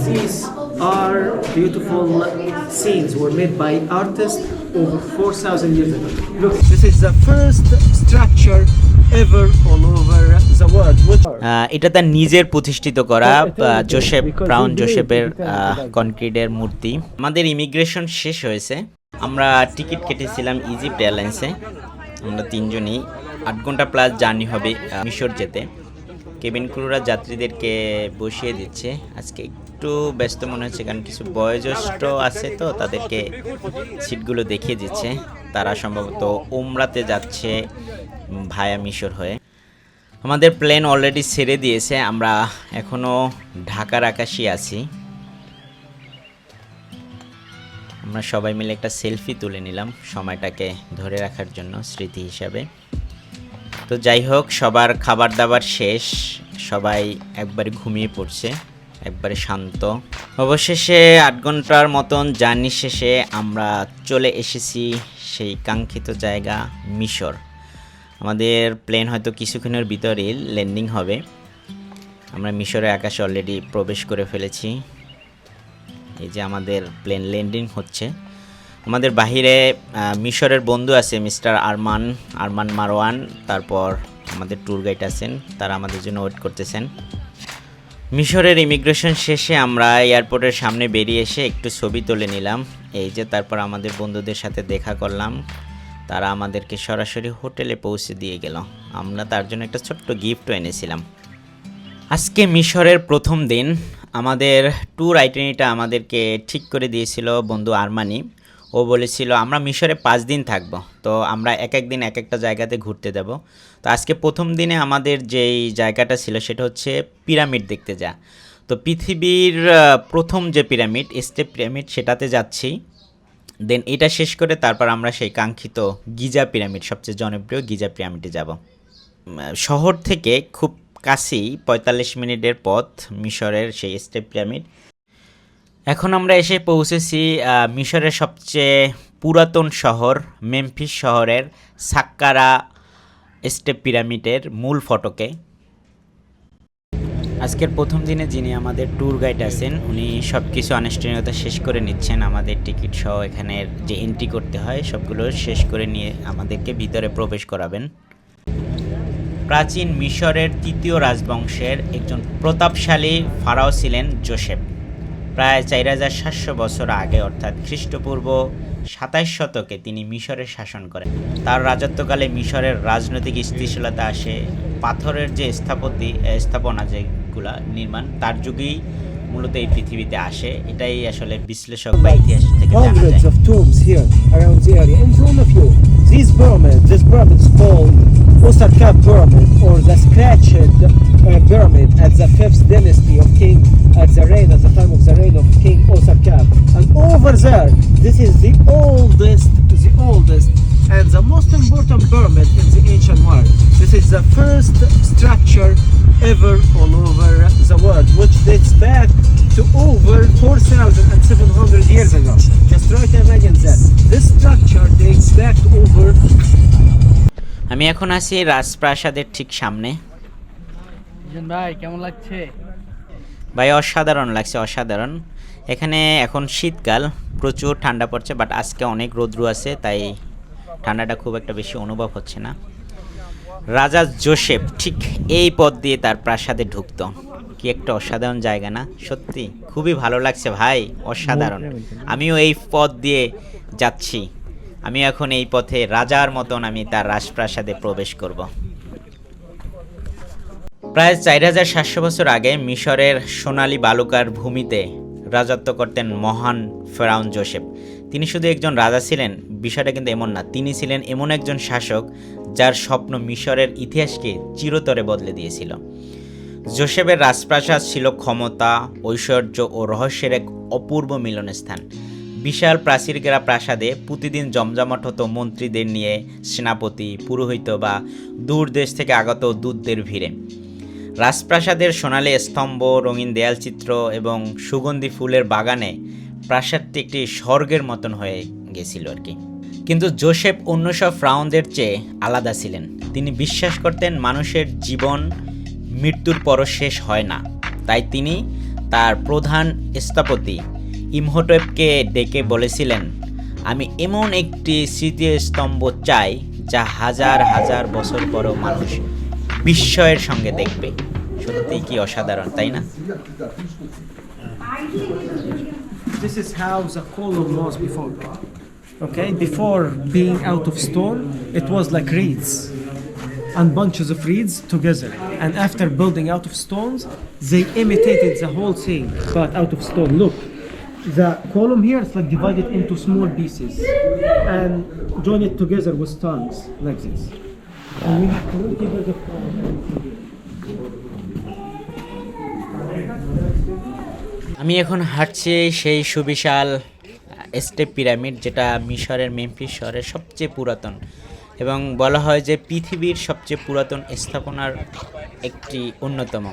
These are beautiful scenes were made by artists over 4,000 years ago. Look, this is the first structure ever all over the world. এটা তার নিজের প্রতিষ্ঠিত করা brown জোসেফের কনক্রিটের মূর্তি। আমাদের immigration শেষ হয়েছে, আমরা টিকিট কেটেছিলাম ইজিপ্ট এয়ারলাইন্সে। আমরা তিনজনই 8 ঘন্টা প্লাস জার্নি হবে মিশর যেতে। কেবিন ক্রুরা যাত্রীদেরকে বসিয়ে দিচ্ছে। আজকে একটু ব্যস্ত মনে হচ্ছে, কারণ কিছু বয়োজ্যেষ্ঠ আছে তো তাদেরকে সিটগুলো দেখিয়ে দিচ্ছে। তারা সম্ভবত উমরাতে যাচ্ছে ভায়া মিশর হয়ে। আমাদের প্লেন অলরেডি ছেড়ে দিয়েছে, আমরা এখনও ঢাকার আকাশে আছি। আমরা সবাই মিলে একটা সেলফি তুলে নিলাম সময়টাকে ধরে রাখার জন্য স্মৃতি হিসাবে। তো যাই হোক, সবার খাবার দাবার শেষ, সবাই একবারে ঘুমিয়ে পড়ছে, একবারে শান্ত। অবশেষে 8 ঘন্টার মতন জার্নি শেষে আমরা চলে এসেছি সেই কাঙ্ক্ষিত জায়গা মিশর। আমাদের প্লেন হয়তো কিছুক্ষণের ভিতরেই ল্যান্ডিং হবে। আমরা মিশরের আকাশে অলরেডি প্রবেশ করে ফেলেছি। এই যে আমাদের প্লেন ল্যান্ডিং হচ্ছে। আমাদের বাহিরে মিশরের বন্ধু আছে, মিস্টার আরমান মারওয়ান, তারপর আমাদের ট্যুর গাইড আছেন, তারা আমাদের জন্য ওয়েট করতেছেন। মিশরের ইমিগ্রেশন শেষে আমরা এয়ারপোর্টের সামনে বেরিয়ে এসে একটু ছবি তুলে নিলাম। এই যে তারপর আমাদের বন্ধুদের সাথে দেখা করলাম, তারা আমাদেরকে সরাসরি হোটেলে পৌঁছে দিয়ে গেল। আমরা তার জন্য একটা ছোট্ট গিফটও এনেছিলাম। আজকে মিশরের প্রথম দিন। আমাদের ট্যুর আইটেনিটা আমাদেরকে ঠিক করে দিয়েছিল বন্ধু আরমানি। ও বলেছিল আমরা মিশরে 5 দিন থাকব, তো আমরা এক এক দিন এক একটা জায়গাতে ঘুরতে যাব। তো আজকে প্রথম দিনে আমাদের যেই জায়গাটা ছিল সেটা হচ্ছে পিরামিড দেখতে যা। তো পৃথিবীর প্রথম যে পিরামিড, স্টেপ পিরামিড, সেটাতে যাচ্ছি। দেন এটা শেষ করে তারপর আমরা সেই কাঙ্ক্ষিত গিজা পিরামিড, সবচেয়ে জনপ্রিয় গিজা পিরামিডে যাব। শহর থেকে খুব কাছেই 45 মিনিটের পথ মিশরের সেই স্টেপ পিরামিড। এখন আমরা এসে পৌঁছেছি মিশরের সবচেয়ে পুরাতন শহর মেমফিস শহরের সাক্কারা স্টেপ পিরামিডের মূল ফটকে। আজকের প্রথম দিনে যিনি আমাদের ট্যুর গাইড আছেন, উনি সব কিছু আনুষ্ঠানিকতা শেষ করে নিচ্ছেন। আমাদের টিকিট সহ এখানের যে এন্ট্রি করতে হয় সবগুলো শেষ করে নিয়ে আমাদেরকে ভিতরে প্রবেশ করাবেন। প্রাচীন মিশরের 3য় রাজবংশের একজন প্রতাপশালী ফারাও ছিলেন জোসেফ। প্রায় 4700 বছর আগে, অর্থাৎ খ্রিস্টপূর্ব 27 শতকে তিনি মিশরের শাসন করেন। তার রাজত্বকালে মিশরের রাজনৈতিক স্থিতিশীলতা আসে। পাথরের যে স্থাপনা যেগুলা নির্মাণ, তার যুগেই মূলত এই পৃথিবীতে আসে। এটাই আসলে বিশ্লেষক বা ইতিহাস থেকে জানা যায়। Hundreds of tombs here around the area. In front of you, these pyramids called Osarkab pyramid or the scratched pyramid at the 5th dynasty of king at the time of the reign of King Osarkab. And over there, this is the oldest and the most important pyramid in the ancient world. This is the first structure ever all over the world, which dates back to over 4,700 years ago. Just try to imagine that. This structure dates back to over... আমি এখন আছি রাজপ্রাসাদের ঠিক সামনে। ভাই কেমন লাগছে? ভাই অসাধারণ লাগছে, অসাধারণ। এখানে এখন শীতকাল, প্রচুর ঠান্ডা পড়ছে, বাট আজকে অনেক রৌদ্র আছে, তাই ঠান্ডাটা খুব একটা বেশি অনুভব হচ্ছে না। রাজা জোসেফ ঠিক এই পথ দিয়ে তার প্রাসাদে ঢুকতো। কি একটা অসাধারণ জায়গা না? সত্যি খুবই ভালো লাগছে ভাই, অসাধারণ। আমিও এই পথ দিয়ে যাচ্ছি। আমি এখন এই পথে রাজার মতন আমি তার রাজপ্রাসাদে প্রবেশ করব। প্রায় 4700 বছর আগে মিশরের সোনালী বালুকার ভূমিতে রাজত্ব করতেন মহান ফেরাউন জোসেফ। তিনি শুধু একজন রাজা ছিলেন, বিষয়টা কিন্তু এমন না। তিনি ছিলেন এমন একজন শাসক যার স্বপ্ন মিশরের ইতিহাসকে চিরতরে বদলে দিয়েছিল। জোসেফের রাজপ্রাসাদ ছিল ক্ষমতা, ঐশ্বর্য ও রহস্যের এক অপূর্ব মিলনস্থান। বিশাল প্রাচীরঘেরা প্রাসাদে প্রতিদিন জমজমাট হতো মন্ত্রীদের নিয়ে, সেনাপতি, পুরোহিত বা দূর দেশ থেকে আগত দূতদের ভিড়ে। রাজপ্রাসাদের সোনালী স্তম্ভ, রঙিন দেয়ালচিত্র এবং সুগন্ধি ফুলের বাগানে প্রাসাদটি একটি স্বর্গের মতন হয়ে গেছিল আর কি। কিন্তু জোসেফ অন্য সব ফ্রাউনদের চেয়ে আলাদা ছিলেন। তিনি বিশ্বাস করতেন মানুষের জীবন মৃত্যুর পরও শেষ হয় না, তাই তিনি তার প্রধান স্থপতি ইমহোটেপকে ডেকে বলেছিলেন, আমি এমন একটি স্মৃতিস্তম্ভ চাই যা হাজার হাজার বছর পরও মানুষ বিস্ময়ের সঙ্গে দেখবে। সত্যিই কি অসাধারণ, তাই না? This is how the column was before. Okay, before being out of stone, it was like reeds and bunches of reeds together. And after building out of stones, they imitated the whole thing, but out of stone. Look, the column here is like divided into small pieces and join it together with tongues like this. And we have to keep it of আমি এখন হাঁটছি সেই সুবিশাল step pyramid, যেটা মিশরের Memphis শহরের সবচেয়ে পুরাতন এবং বলা হয় যে পৃথিবীর সবচেয়ে পুরাতন স্থাপনার একটি অন্যতম।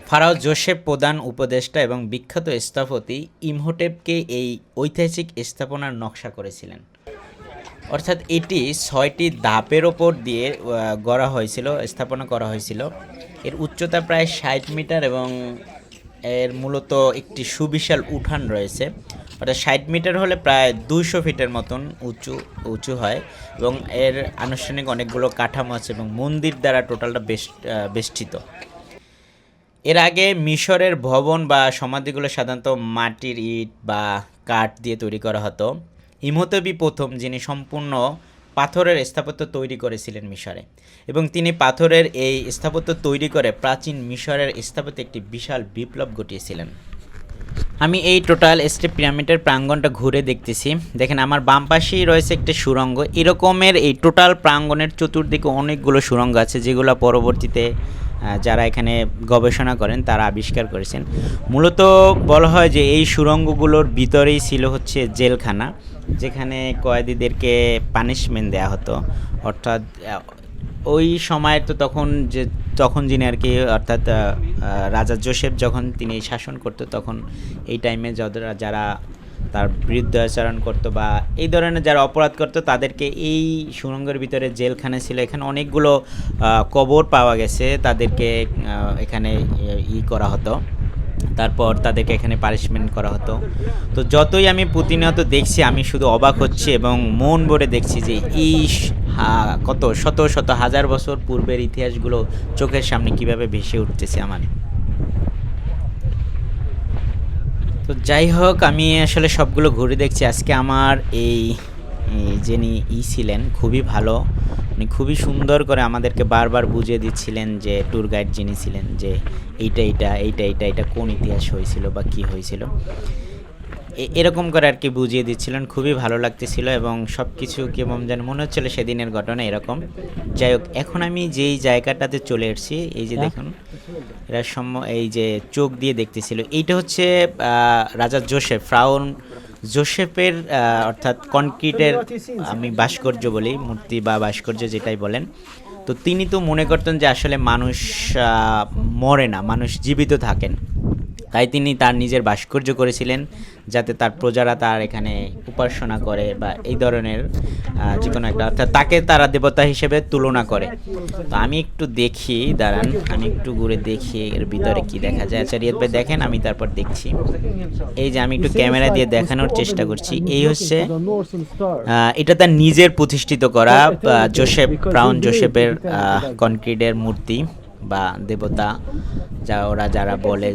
ফারাও জোসেফ প্রধান উপদেষ্টা এবং বিখ্যাত স্থপতি ইমহোটেপকে এই ঐতিহাসিক স্থাপনার নকশা করেছিলেন। অর্থাৎ এটি 6টি ধাপের ওপর দিয়ে গড়া হয়েছিল, স্থাপনা করা হয়েছিল। এর উচ্চতা প্রায় 60 মিটার এবং এর মূলত একটি সুবিশাল উঠান রয়েছে। অর্থাৎ 60 মিটার হলে প্রায় 200 ফিটের মতন উঁচু হয় এবং এর আনুষ্ঠানিক অনেকগুলো কাঠামো আছে এবং মন্দির দ্বারা টোটালটা বেষ্টিত। এর আগে মিশরের ভবন বা সমাধিগুলো সাধারণত মাটির ইট বা কাঠ দিয়ে তৈরি করা হতো। ইমহোটেপই প্রথম যিনি সম্পূর্ণ পাথরের স্থাপত্য তৈরি করেছিলেন মিশরে, এবং তিনি পাথরের এই স্থাপত্য তৈরি করে প্রাচীন মিশরের স্থাপত্যে একটি বিশাল বিপ্লব ঘটিয়েছিলেন। আমি এই টোটাল স্টেপ পিরামিডের প্রাঙ্গণটা ঘুরে দেখতেছি। দেখেন আমার বাম পাশেই রয়েছে একটি সুড়ঙ্গ। এরকমের এই টোটাল প্রাঙ্গণের চতুর্দিকে অনেকগুলো সুড়ঙ্গ আছে, যেগুলো পরবর্তীতে যারা এখানে গবেষণা করেন তারা আবিষ্কার করেছেন। মূলত বলা হয় যে এই সুড়ঙ্গগুলোর ভিতরেই ছিল হচ্ছে জেলখানা, যেখানে কয়েদিদেরকে পানিশমেন্ট দেওয়া হতো। অর্থাৎ ওই সময় তো তখন যিনি আর কি, অর্থাৎ রাজা জোসেফ যখন তিনি শাসন করতো, তখন এই টাইমে যারা তার বিরুদ্ধে আচরণ করতো বা এই ধরনের যারা অপরাধ করতো তাদেরকে এই সুড়ঙ্গের ভিতরে জেলখানা ছিল। এখানে অনেকগুলো কবর পাওয়া গেছে, তাদেরকে এখানে করা হতো, তারপর তাদেরকে এখানে পানিশমেন্ট করা হতো। তো যতই আমি প্রতিনিয়ত দেখছি আমি শুধু অবাক হচ্ছি এবং মন ভরে দেখছি যে এই কত শত শত হাজার বছর পূর্বের ইতিহাসগুলো চোখের সামনে কিভাবে ভেসে উঠতেছে আমার। তো যাই হোক, আমি আসলে সবগুলো ঘুরে দেখছি। আজকে আমার এই যিনি ছিলেন খুবই ভালো, উনি খুবই সুন্দর করে আমাদেরকে বারবার বুঝিয়ে দিচ্ছিলেন যে ট্যুর গাইড যিনি ছিলেন যে এইটা কোন ইতিহাস হয়েছিল বা কি হয়েছিল, এরকম করে আর কি বুঝিয়ে দিচ্ছিলেন। খুবই ভালো লাগতেছিল এবং সব কিছু কেমন যেন মনে হচ্ছিল সেদিনের ঘটনা এরকম। যাই হোক, এখন আমি যেই জায়গাটাতে চলে এসেছি, এই যে দেখুন এরা এই যে চোখ দিয়ে দেখতেছিল, এইটা হচ্ছে রাজা জোসেফ, ফ্রাউন জোসেফের অর্থাৎ কনক্রিটের আমি ভাস্কর্য বলি, মূর্তি বা ভাস্কর্য যেটাই বলেন। তো তিনি তো মনে করতেন যে আসলে মানুষ মরে না, মানুষ জীবিত থাকেন, তাই তিনি তার নিজের ভাস্কর্য করেছিলেন যাতে তার প্রজারা তার এখানে উপাসনা করে বা এই ধরনের যে কোনো একটা, অর্থাৎ তাকে তারা দেবতা হিসেবে তুলনা করে। তো আমি একটু দেখি, দাঁড়ান আমি একটু ঘুরে দেখি এর ভিতরে কি দেখা যায়। আচ্ছা রিয়াদ ভাই দেখেন, আমি তারপর দেখছি। এই যে আমি একটু ক্যামেরা দিয়ে দেখানোর চেষ্টা করছি, এই হচ্ছে এটা তার নিজের প্রতিষ্ঠিত করা ফ্রাউন জোসেফের কনক্রিটের মূর্তি বা দেবতা, যারা বলে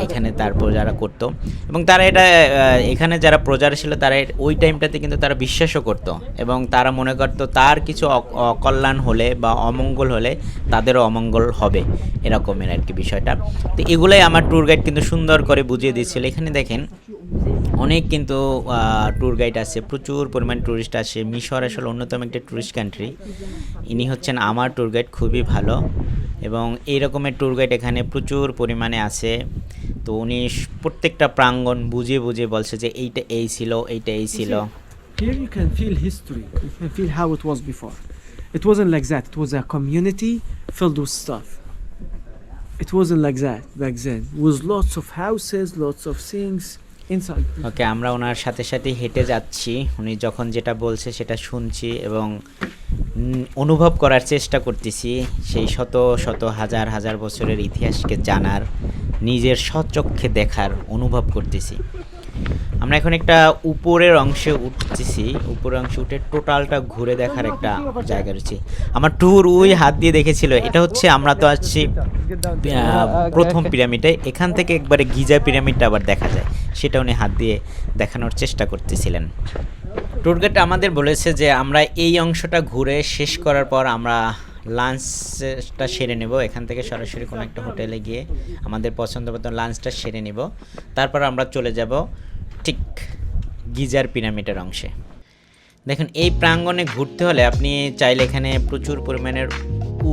এখানে তার প্রজারা করতো, এবং তারা এটা এখানে যারা প্রজারা ছিল তারা ওই টাইমটাতে কিন্তু তারা বিশ্বাসও করতো এবং তারা মনে করতো তার কিছু অকল্যাণ হলে বা অমঙ্গল হলে তাদেরও অমঙ্গল হবে, এরকমের আর কি বিষয়টা। তো এগুলাই আমার ট্যুর গাইড কিন্তু সুন্দর করে বুঝিয়ে দিচ্ছিল। এখানে দেখেন অনেক কিন্তু ট্যুর গাইড আছে, প্রচুর পরিমাণ ট্যুরিস্ট আসে। মিশর আসলে অন্যতম একটি ট্যুরিস্ট কান্ট্রি। ইনি হচ্ছেন আমার ট্যুর গাইড, খুবই ভালো এবং এই রকমের ট্যুর গাইড এখানে প্রচুর পরিমাণে আছে। তো উনি প্রত্যেকটা প্রাঙ্গণ বুঝিয়ে বুঝিয়ে বলছে যে এইটা এই ছিল, এইটা এই ছিল। Here you can feel history, you can feel how it was before. It wasn't like that, it was a community filled with stuff. It wasn't like that back then, with lots of houses, lots of things inside. ওকে, আমরা ওনার সাথে সাথে হেঁটে যাচ্ছি, উনি যখন যেটা বলছে সেটা শুনছি এবং অনুভব করার চেষ্টা করতেছি, সেই শত শত হাজার হাজার বছরের ইতিহাসকে জানার, নিজের স্বচক্ষে দেখার অনুভব করতেছি। আমরা এখন একটা উপরের অংশে উঠতেছি, উপরের অংশে উঠে টোটালটা ঘুরে দেখার একটা জায়গা রয়েছে। আমার ট্যুর ওই হাত দিয়ে দেখেছিল, এটা হচ্ছে আমরা তো আসছি প্রথম পিরামিডে, এখান থেকে একবারে গিজা পিরামিডটা আবার দেখা যায়, সেটা উনি হাত দিয়ে দেখানোর চেষ্টা করতেছিলেন। ট্যুর গাইড আমাদের বলেছে যে আমরা এই অংশটা ঘুরে শেষ করার পর আমরা লাঞ্চটা সেরে নেব, এখান থেকে সরাসরি কোনো একটা হোটেলে গিয়ে আমাদের পছন্দ মতো লাঞ্চটা সেরে নেব, তারপর আমরা চলে যাব ঠিক গিজার পিরামিডের অংশে। দেখুন, এই প্রাঙ্গণে ঘুরতে হলে আপনি চাইলে এখানে প্রচুর পরিমাণের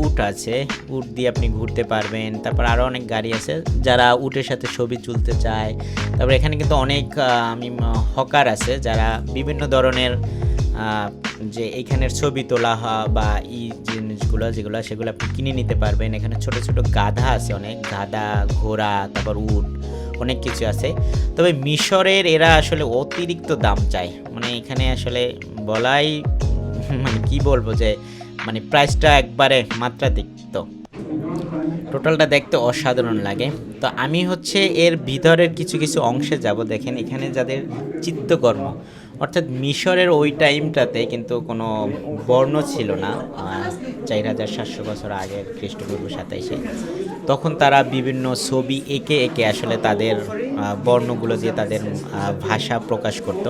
উট আছে, উট দিয়ে আপনি ঘুরতে পারবেন। তারপর আরও অনেক গাড়ি আছে যারা উটের সাথে ছবি তুলতে চায়। তারপর এখানে কিন্তু অনেক হকার আছে যারা বিভিন্ন ধরনের যে এইখানের ছবি তোলা বা জিনিসগুলো যেগুলো সেগুলো আপনি কিনে নিতে পারবেন। এখানে ছোট ছোট গাধা আছে, অনেক গাধা, ঘোড়া, তারপর উট, অনেক কিছু আছে। তবে মিশরের এরা আসলে অতিরিক্ত দাম চায়, মানে এখানে আসলে বলাই মানে কি বলবো যে মানে প্রাইসটা একবারে মাত্রাতিরিক্ত। টোটালটা দেখতে অসাধারণ লাগে। তো আমি হচ্ছে এর ভিতরের কিছু কিছু অংশে যাব। দেখেন এখানে যাদের চিত্রকর্ম, অর্থাৎ মিশরের ওই টাইমটাতে কিন্তু কোনো বর্ণ ছিল না, 4700 বছর আগের খ্রিস্টপূর্ব 27-এ, তখন তারা বিভিন্ন ছবি এঁকে এঁকে আসলে তাদের বর্ণগুলো দিয়ে তাদের ভাষা প্রকাশ করত।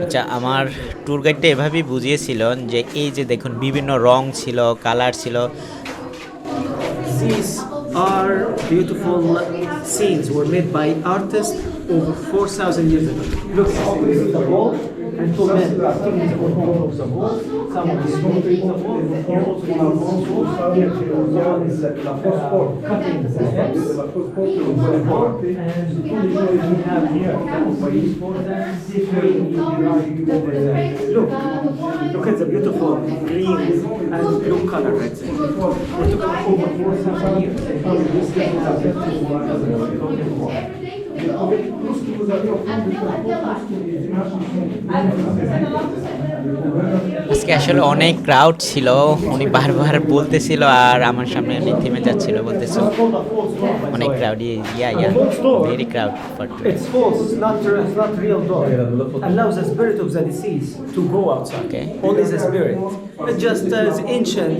আচ্ছা, আমার ট্যুর গাইডটা এভাবেই বুঝিয়েছিলেন যে এই যে দেখুন বিভিন্ন রং ছিল, কালার ছিল। These are beautiful scenes were made by artists over 4,000 years ago. Look, this is the wall, and two men taking the control of the wall. Someone is holding the wall, and here also someone is cutting the steps of the wall. And we have here for them different. Look at the beautiful green and blue color right there. It took over 4,000 years. আজকে আসলে অনেক crowd ছিল, উনি বারবার বলতেছিল আর আমার সামনে উনি থেমে যাচ্ছিল, বলতেছিল অনেক crowd, very crowd. It's false, it's not real dog. Allows the spirit of the deceased to go outside. Okay. Only the spirit. It's just the ancient,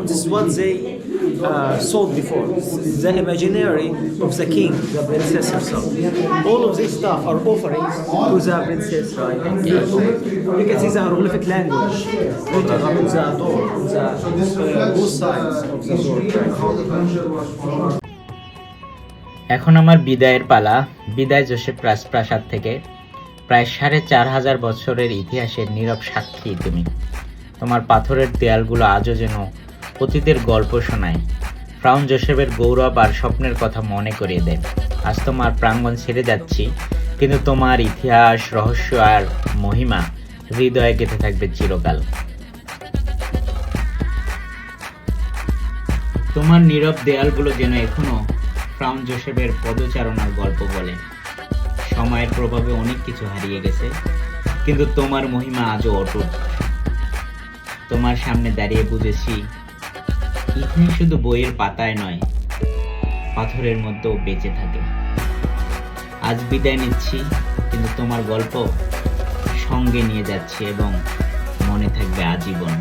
this is what they sold before. The imaginary of the king, the princess herself. All of this stuff are offerings to the princess, right? You can see the hieroglyphic language written on the door, both sides of the door. এখন আমার বিদায়ের পালা। বিদায় Joseph রাজপ্রাসাদ থেকে। প্রায় 4500 বছরের ইতিহাসের নীরব সাক্ষী তুমি। তোমার পাথরের দেয়ালগুলো আজও যেন অতীতের গল্প শোনায়, ফ্রাউন জোসেফের গৌরব আর স্বপ্নের কথা মনে করিয়ে দেয়। আজ তোমার প্রাঙ্গণ ছেড়ে যাচ্ছি, কিন্তু তোমার ইতিহাস, রহস্য আর মহিমা হৃদয়ে গেঁথে থাকবে চিরকাল। তোমার নীরব দেয়ালগুলো যেন এখনো ফ্রাউন জোসেফের পদচারণার গল্প বলে। সময়ের প্রভাবে অনেক কিছু হারিয়ে গেছে, কিন্তু তোমার মহিমা আজও অটুট। তোমার সামনে দাঁড়িয়ে বুঝেছি ইতিহাস শুধু বইয়ের পাতায় নয়, পাথরের মধ্যেও বেঁচে থাকে। আজ বিদায় নিচ্ছি, কিন্তু তোমার গল্প সঙ্গে নিয়ে যাচ্ছি এবং মনে থাকবে আজীবন।